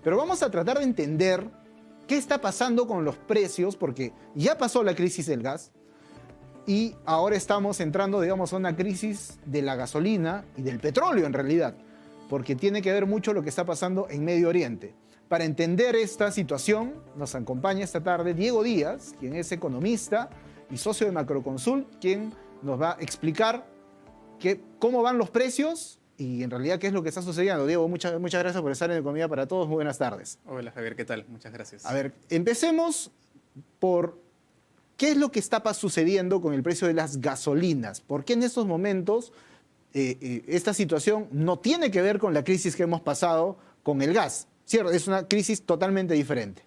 Pero vamos a tratar de entender qué está pasando con los precios, porque ya pasó la crisis del gas y ahora estamos entrando, digamos, a una crisis de la gasolina y del petróleo en realidad, porque tiene que ver mucho lo que está pasando en Medio Oriente. Para entender esta situación, nos acompaña esta tarde Diego Díaz, quien es economista y socio de Macroconsult, quien nos va a explicar cómo van los precios y en realidad qué es lo que está sucediendo. Diego, muchas gracias por estar en Economía para Todos. Muy buenas tardes. Hola Javier, ¿qué tal? Muchas gracias. A ver, empecemos por qué es lo que está sucediendo con el precio de las gasolinas. ¿Por qué en estos momentos esta situación no tiene que ver con la crisis que hemos pasado con el gas? Cierto, es una crisis totalmente diferente.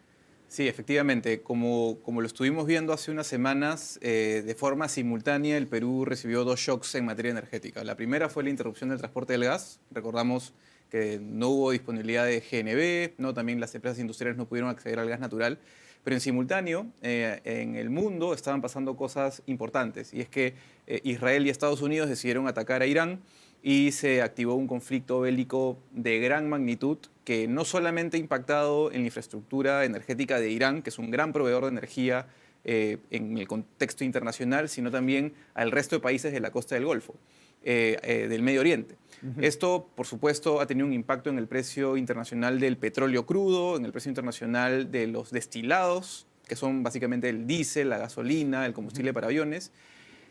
Sí, efectivamente, como lo estuvimos viendo hace unas semanas, de forma simultánea el Perú recibió dos shocks en materia energética. La primera fue la interrupción del transporte del gas. Recordamos que no hubo disponibilidad de GNB, ¿no? También las empresas industriales no pudieron acceder al gas natural. Pero en simultáneo, en el mundo estaban pasando cosas importantes. Y es que Israel y Estados Unidos decidieron atacar a Irán y se activó un conflicto bélico de gran magnitud que no solamente ha impactado en la infraestructura energética de Irán, que es un gran proveedor de energía en el contexto internacional, sino también al resto de países de la costa del Golfo, del Medio Oriente. Esto, por supuesto, ha tenido un impacto en el precio internacional del petróleo crudo, en el precio internacional de los destilados, que son básicamente el diésel, la gasolina, el combustible para aviones,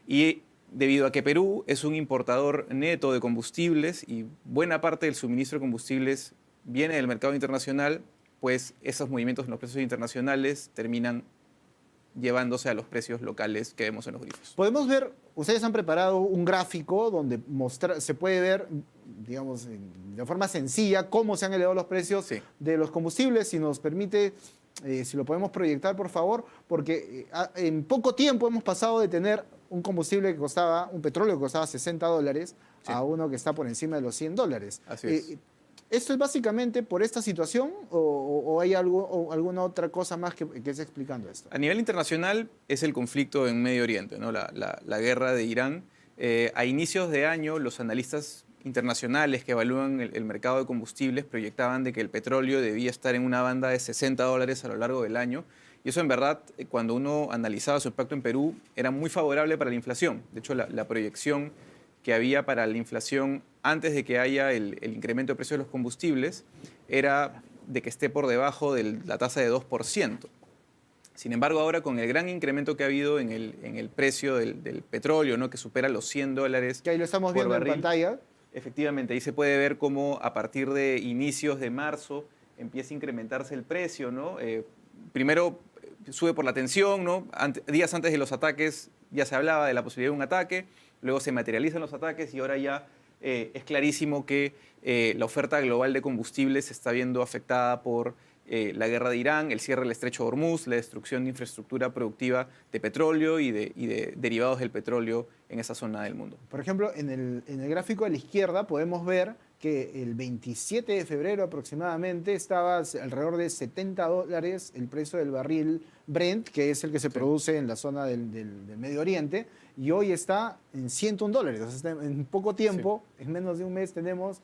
y debido a que Perú es un importador neto de combustibles y buena parte del suministro de combustibles viene del mercado internacional, pues esos movimientos en los precios internacionales terminan llevándose a los precios locales que vemos en los grifos. Podemos ver, ustedes han preparado un gráfico donde se puede ver, digamos, de forma sencilla cómo se han elevado los precios de los combustibles. Si nos permite, si lo podemos proyectar, por favor, porque en poco tiempo hemos pasado de tener un combustible que costaba, un petróleo que costaba $60 a uno que está por encima de los $100. Así es. ¿Esto es básicamente por esta situación o hay alguna otra cosa más que esté explicando esto? A nivel internacional es el conflicto en Medio Oriente, ¿no? La guerra de Irán. A inicios de año, los analistas internacionales que evalúan el mercado de combustibles proyectaban de que el petróleo debía estar en una banda de $60 a lo largo del año. Y eso en verdad, cuando uno analizaba su impacto en Perú, era muy favorable para la inflación. De hecho, la proyección que había para la inflación antes de que haya el incremento de precios de los combustibles era de que esté por debajo de la tasa de 2%. Sin embargo, ahora con el gran incremento que ha habido en el precio del petróleo, ¿no? Que supera los $100 que ahí lo estamos viendo barril, en pantalla. Efectivamente, ahí se puede ver cómo a partir de inicios de marzo empieza a incrementarse el precio, ¿no? Primero sube por la tensión, ¿no? Días antes de los ataques ya se hablaba de la posibilidad de un ataque, luego se materializan los ataques y ahora ya es clarísimo que la oferta global de combustibles se está viendo afectada por la guerra de Irán, el cierre del estrecho de Hormuz, la destrucción de infraestructura productiva de petróleo y de derivados del petróleo en esa zona del mundo. Por ejemplo, en el gráfico a la izquierda podemos ver que el 27 de febrero aproximadamente estaba alrededor de $70 el precio del barril Brent, que es el que se produce en la zona del Medio Oriente, y hoy está en $101. O sea, en poco tiempo, en menos de un mes, tenemos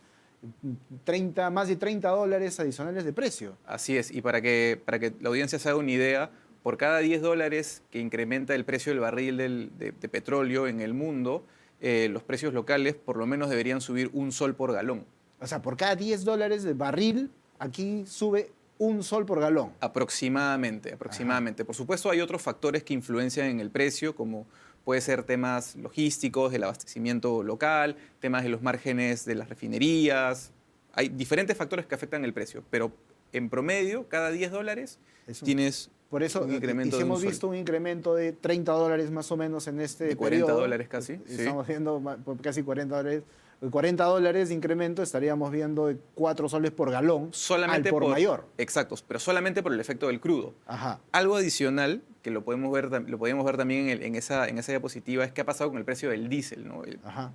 más de $30 adicionales de precio. Así es, y para que la audiencia se haga una idea, por cada $10 que incrementa el precio del barril de petróleo en el mundo, los precios locales por lo menos deberían subir $1 por galón. O sea, por cada $10 de barril, aquí sube $1 por galón. Aproximadamente. Ajá. Por supuesto, hay otros factores que influencian en el precio, como puede ser temas logísticos, del abastecimiento local, temas de los márgenes de las refinerías. Hay diferentes factores que afectan el precio, pero en promedio, cada $10 tienes por eso, un incremento de hemos visto un incremento de $30 más o menos en este de $40 periodo. casi. Estamos viendo casi $40. $40 de incremento, estaríamos viendo de 4 soles por galón solamente al por mayor. Exacto, pero solamente por el efecto del crudo. Ajá. Algo adicional que lo podemos ver también en esa diapositiva es qué ha pasado con el precio del diésel, ¿no?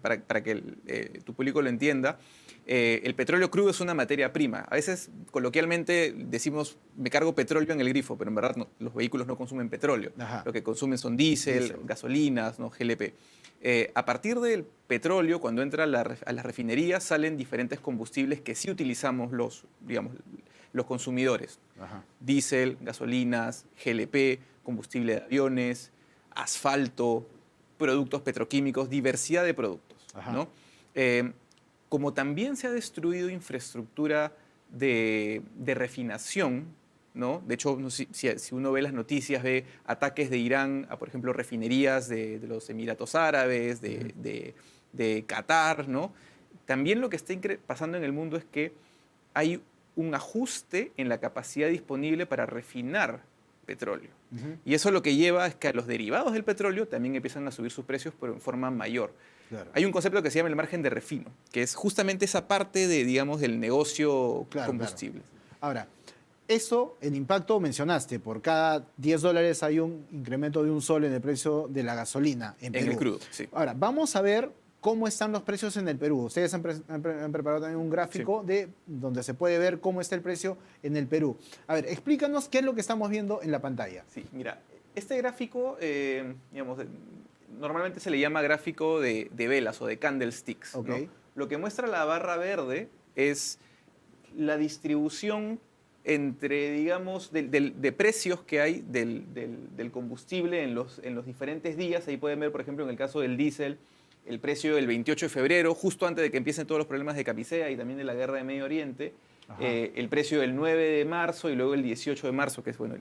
Para que tu público lo entienda. El petróleo crudo es una materia prima. A veces, coloquialmente, decimos, me cargo petróleo en el grifo, pero en verdad los vehículos no consumen petróleo. Ajá. Lo que consumen son diésel, gasolinas, ¿no? GLP. A partir del petróleo, cuando entra a las refinerías, salen diferentes combustibles que sí utilizamos los consumidores. Ajá. Diésel, gasolinas, GLP, combustible de aviones, asfalto, productos petroquímicos, diversidad de productos, ¿no? Como también se ha destruido infraestructura de refinación, ¿no? De hecho, no sé si uno ve las noticias, ve ataques de Irán a, por ejemplo, refinerías de los Emiratos Árabes, de Qatar, ¿no? También lo que está pasando en el mundo es que hay un ajuste en la capacidad disponible para refinar petróleo. Y eso lo que lleva es que a los derivados del petróleo también empiezan a subir sus precios, pero en forma mayor. Claro. Hay un concepto que se llama el margen de refino, que es justamente esa parte de, digamos, del negocio combustible. Claro. Ahora, eso, el impacto mencionaste, por cada $10 hay un incremento de $1 en el precio de la gasolina en Perú. En el crudo, sí. Ahora, vamos a ver cómo están los precios en el Perú. Ustedes han preparado también un gráfico donde se puede ver cómo está el precio en el Perú. A ver, explícanos qué es lo que estamos viendo en la pantalla. Sí, mira, este gráfico, digamos, normalmente se le llama gráfico de velas o de candlesticks, ¿no? Lo que muestra la barra verde es la distribución entre, digamos, de precios que hay del combustible en los diferentes días. Ahí pueden ver, por ejemplo, en el caso del diésel, el precio del 28 de febrero, justo antes de que empiecen todos los problemas de Camisea y también de la guerra de Medio Oriente. El precio del 9 de marzo y luego el 18 de marzo, que es bueno,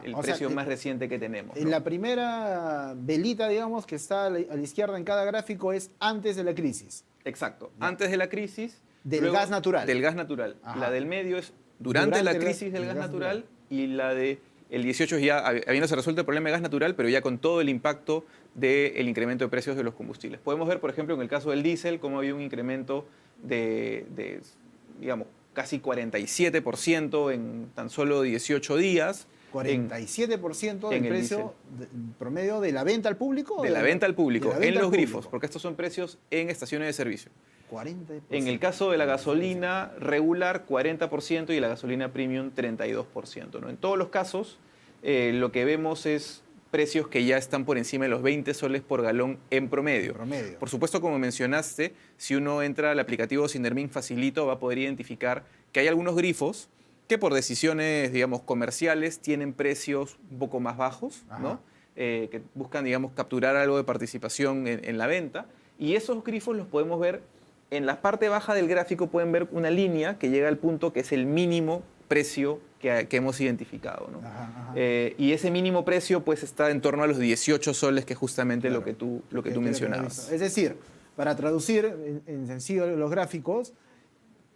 el precio más reciente que tenemos, ¿no? En la primera velita, digamos, que está a la izquierda en cada gráfico es antes de la crisis. Exacto, antes de la crisis. Del gas natural. Del gas natural. La del medio es durante la crisis del gas natural y la de el 18 es ya habiéndose resuelto el problema de gas natural, pero ya con todo el impacto del incremento de precios de los combustibles. Podemos ver, por ejemplo, en el caso del diésel, cómo había un incremento de digamos, casi 47% en tan solo 18 días. 47% del precio promedio de la venta al público. De la venta al público, en los grifos, porque estos son precios en estaciones de servicio. 40%. En el caso de la gasolina regular, 40% y la gasolina premium, 32%, ¿no? En todos los casos, lo que vemos es precios que ya están por encima de los 20 soles por galón en promedio. Por supuesto, como mencionaste, si uno entra al aplicativo Sinermin Facilito, va a poder identificar que hay algunos grifos que por decisiones, digamos, comerciales tienen precios un poco más bajos, ¿no? Que buscan, digamos, capturar algo de participación en la venta. Y esos grifos los podemos ver en la parte baja del gráfico, pueden ver una línea que llega al punto que es el mínimo precio que hemos identificado, ¿no? Y ese mínimo precio pues está en torno a los 18 soles, que es justamente lo que tú mencionabas. Es decir, para traducir en sencillo los gráficos,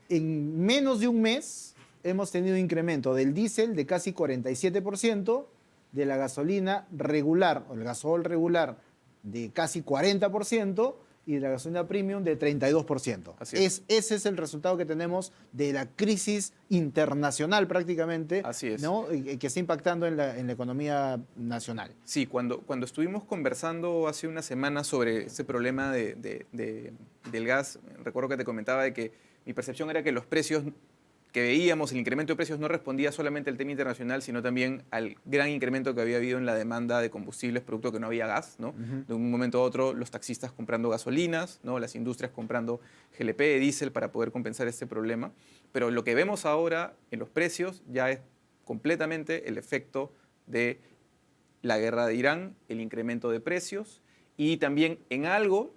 en menos de un mes hemos tenido un incremento del diésel de casi 47%, de la gasolina regular o el gasol regular de casi 40%, y de la gasolina premium de 32%. Así es. Ese es el resultado que tenemos de la crisis internacional prácticamente. Así es. ¿No? Que está impactando en la economía nacional. Sí, cuando estuvimos conversando hace una semana sobre ese problema del gas, recuerdo que te comentaba de que mi percepción era que los precios que veíamos, el incremento de precios no respondía solamente al tema internacional, sino también al gran incremento que había habido en la demanda de combustibles, producto que no había gas, ¿no? De un momento a otro, los taxistas comprando gasolinas, ¿no? Las industrias comprando GLP, diésel para poder compensar este problema. Pero lo que vemos ahora en los precios ya es completamente el efecto de la guerra de Irán, el incremento de precios y también en algo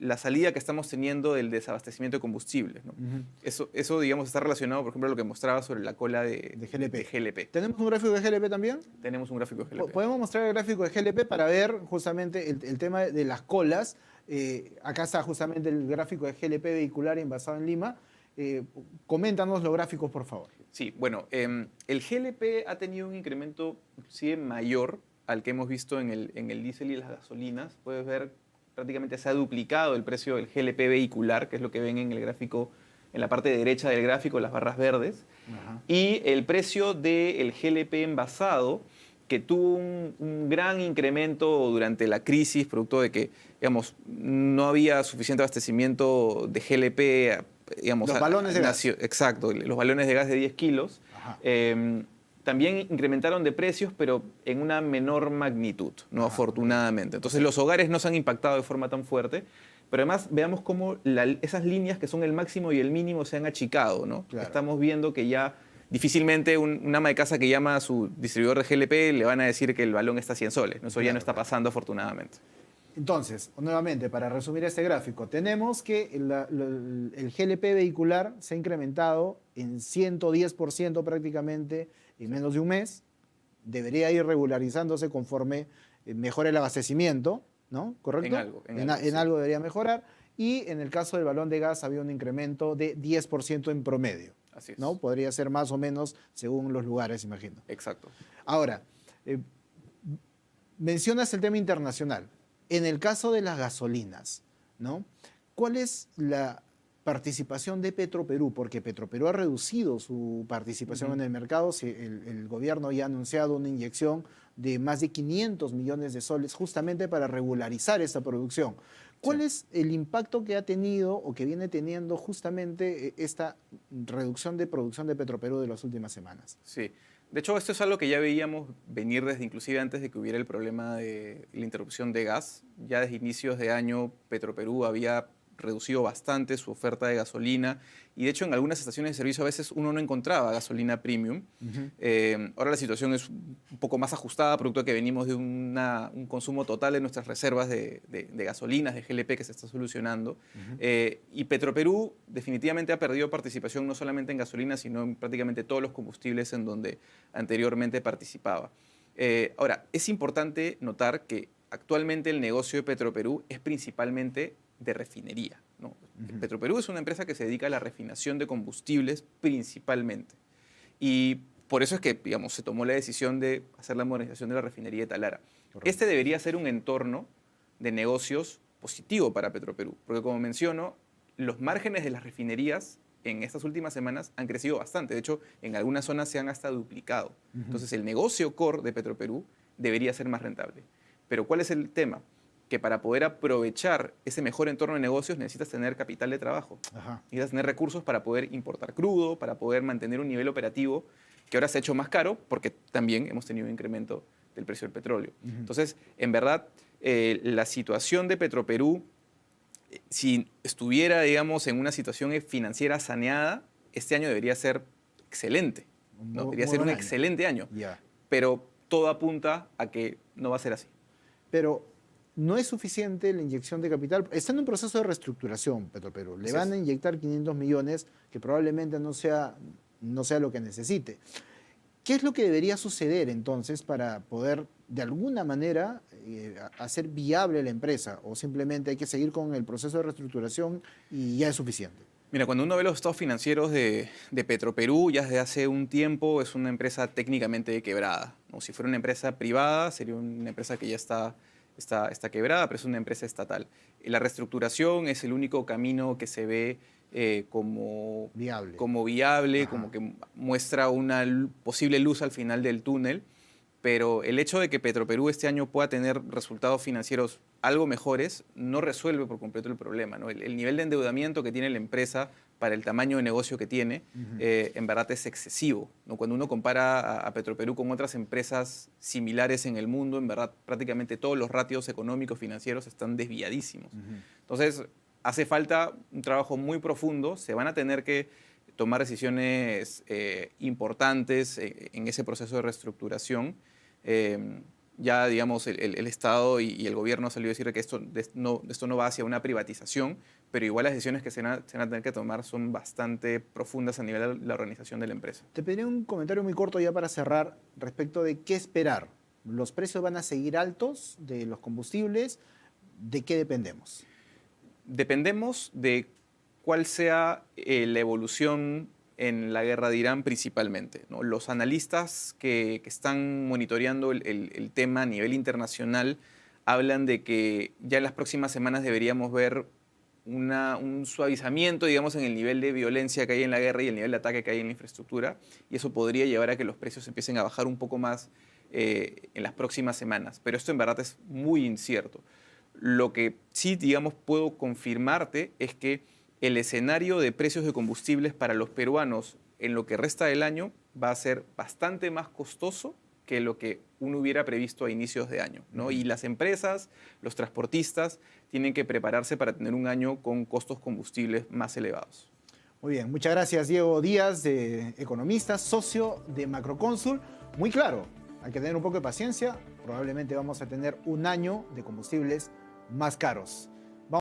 la salida que estamos teniendo del desabastecimiento de combustibles, ¿no? Eso, digamos, está relacionado, por ejemplo, a lo que mostraba sobre la cola de GLP. ¿Tenemos un gráfico de GLP también? Tenemos un gráfico de GLP. Podemos mostrar el gráfico de GLP para ver justamente el tema de las colas. Acá está justamente el gráfico de GLP vehicular envasado en Lima. Coméntanos los gráficos, por favor. Sí, bueno, el GLP ha tenido un incremento inclusive mayor al que hemos visto en el diésel y las gasolinas. Puedes ver, prácticamente se ha duplicado el precio del GLP vehicular, que es lo que ven en el gráfico, en la parte derecha del gráfico, las barras verdes. Y el precio del GLP envasado, que tuvo un gran incremento durante la crisis, producto de que, digamos, no había suficiente abastecimiento de GLP, digamos... Los balones de gas. Exacto, los balones de gas de 10 kilos. También incrementaron de precios, pero en una menor magnitud, ¿no? Afortunadamente. Entonces, los hogares no se han impactado de forma tan fuerte, pero además veamos cómo esas líneas que son el máximo y el mínimo se han achicado, ¿no? Claro. Estamos viendo que ya difícilmente un ama de casa que llama a su distribuidor de GLP le van a decir que el balón está a 100 soles. ¿No? Eso ya no está pasando afortunadamente. Entonces, nuevamente, para resumir este gráfico, tenemos que el GLP vehicular se ha incrementado en 110% prácticamente en menos de un mes. Debería ir regularizándose conforme mejore el abastecimiento, ¿no? ¿Correcto? En sí. algo debería mejorar. Y en el caso del balón de gas había un incremento de 10% en promedio. Así es. ¿No? Podría ser más o menos según los lugares, imagino. Exacto. Ahora, mencionas el tema internacional. En el caso de las gasolinas, ¿no? ¿Cuál es la participación de Petroperú? Porque Petroperú ha reducido su participación en el mercado. El gobierno ya ha anunciado una inyección de más de 500 millones de soles justamente para regularizar esta producción. ¿Cuál es el impacto que ha tenido o que viene teniendo justamente esta reducción de producción de Petroperú de las últimas semanas? Sí. De hecho, esto es algo que ya veíamos venir desde inclusive antes de que hubiera el problema de la interrupción de gas. Ya desde inicios de año, Petroperú había reducido bastante su oferta de gasolina y de hecho en algunas estaciones de servicio a veces uno no encontraba gasolina premium. Ahora la situación es un poco más ajustada, producto de que venimos de un consumo total de nuestras reservas de gasolinas, de GLP que se está solucionando. Y Petroperú definitivamente ha perdido participación no solamente en gasolina, sino en prácticamente todos los combustibles en donde anteriormente participaba. Ahora, es importante notar que actualmente el negocio de Petroperú es principalmente de refinería, ¿no? Petroperú es una empresa que se dedica a la refinación de combustibles principalmente. Y por eso es que, digamos, se tomó la decisión de hacer la modernización de la refinería de Talara. Correcto. Este debería ser un entorno de negocios positivo para Petroperú, porque como menciono, los márgenes de las refinerías en estas últimas semanas han crecido bastante. De hecho, en algunas zonas se han hasta duplicado. Entonces, el negocio core de Petroperú debería ser más rentable. Pero ¿cuál es el tema? Que para poder aprovechar ese mejor entorno de negocios necesitas tener capital de trabajo. Necesitas tener recursos para poder importar crudo, para poder mantener un nivel operativo que ahora se ha hecho más caro porque también hemos tenido un incremento del precio del petróleo. Entonces, en verdad, la situación de Petroperú, si estuviera, digamos, en una situación financiera saneada, este año debería ser excelente, ¿no? Debería ser un excelente año. Pero todo apunta a que no va a ser así. Pero no es suficiente la inyección de capital. Está en un proceso de reestructuración Petroperú. Le van a inyectar 500 millones que probablemente no sea lo que necesite. ¿Qué es lo que debería suceder entonces para poder de alguna manera hacer viable la empresa? ¿O simplemente hay que seguir con el proceso de reestructuración y ya es suficiente? Mira, cuando uno ve los estados financieros de Petroperú, ya desde hace un tiempo es una empresa técnicamente quebrada, ¿no? Si fuera una empresa privada, sería una empresa que ya está quebrada, pero es una empresa estatal. La reestructuración es el único camino que se ve como viable, como que muestra una posible luz al final del túnel, pero el hecho de que Petroperú este año pueda tener resultados financieros algo mejores no resuelve por completo el problema, ¿no? El nivel de endeudamiento que tiene la empresa para el tamaño de negocio que tiene, en verdad es excesivo, ¿no? Cuando uno compara a Petroperú con otras empresas similares en el mundo, en verdad prácticamente todos los ratios económicos financieros están desviadísimos. Entonces, hace falta un trabajo muy profundo, se van a tener que tomar decisiones importantes en ese proceso de reestructuración. Ya, digamos, el Estado y el gobierno salió a decir que esto no va hacia una privatización, pero igual las decisiones que se van a tener que tomar son bastante profundas a nivel de la organización de la empresa. Te pediría un comentario muy corto ya para cerrar respecto de qué esperar. ¿Los precios van a seguir altos de los combustibles? ¿De qué dependemos? Dependemos de cuál sea la evolución en la guerra de Irán principalmente, ¿no? Los analistas que están monitoreando el tema a nivel internacional hablan de que ya en las próximas semanas deberíamos ver un suavizamiento, digamos, en el nivel de violencia que hay en la guerra y el nivel de ataque que hay en la infraestructura, y eso podría llevar a que los precios empiecen a bajar un poco más en las próximas semanas. Pero esto en verdad es muy incierto. Lo que sí, digamos, puedo confirmarte es que el escenario de precios de combustibles para los peruanos en lo que resta del año va a ser bastante más costoso que lo que uno hubiera previsto a inicios de año, ¿no? Y las empresas, los transportistas, tienen que prepararse para tener un año con costos combustibles más elevados. Muy bien, muchas gracias Diego Díaz, economista, socio de Macrocónsul. Muy claro, hay que tener un poco de paciencia, probablemente vamos a tener un año de combustibles más caros.